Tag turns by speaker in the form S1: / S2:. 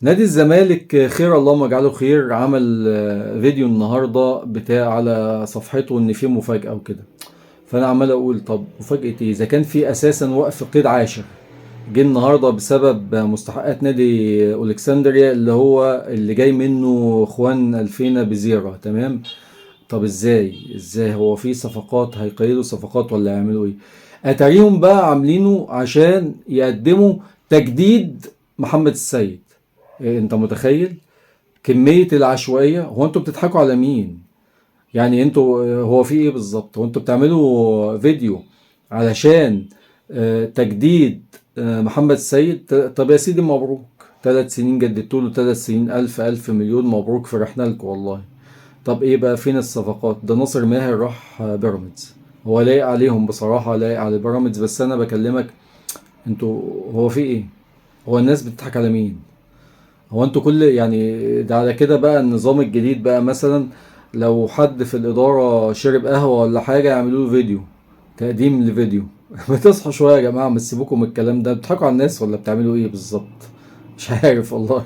S1: نادي الزمالك خير اللهم اجعله خير، عمل فيديو النهارده بتاع على صفحته ان في مفاجأة وكده. فانا عمال اقول طب مفاجأة ايه اذا كان في اساسا وقف قيد عاشر جه النهارده بسبب مستحقات نادي الكسندريا اللي جاي منه اخوان الفينا بزيرة. تمام. طب ازاي هو في صفقات هيقيدوا صفقات ولا يعملوا ايه؟ اتاريهم بقى عاملينه عشان يقدموا تجديد محمد السيد. إيه انت متخيل كمية العشوائية؟ هو انتوا بتضحكوا على مين؟ يعني انتوا هو في ايه بالظبط؟ هو انتوا بتعملوا فيديو علشان تجديد محمد السيد؟ طب يا سيدي مبروك، 3 سنين جددتوا له، 3 سنين، ألف مليون مبروك، فرحنا لكم والله. طب ايه بقى فين الصفقات؟ ده ناصر ماهر راح بيراميدز، هو لايق عليهم بصراحة، لايق على بيراميدز، بس انا بكلمك انتوا هو في ايه؟ هو الناس بتضحك على مين؟ هو انتوا كل يعني ده على كده بقى النظام الجديد بقى، مثلا لو حد في الإدارة شرب قهوة ولا حاجة يعملوا له فيديو، تقديم لفيديو. ما تصحوا شوية يا جماعة، ما تسيبوكم من الكلام ده، بتضحكوا على الناس ولا بتعملوا ايه بالظبط؟ مش عارف والله.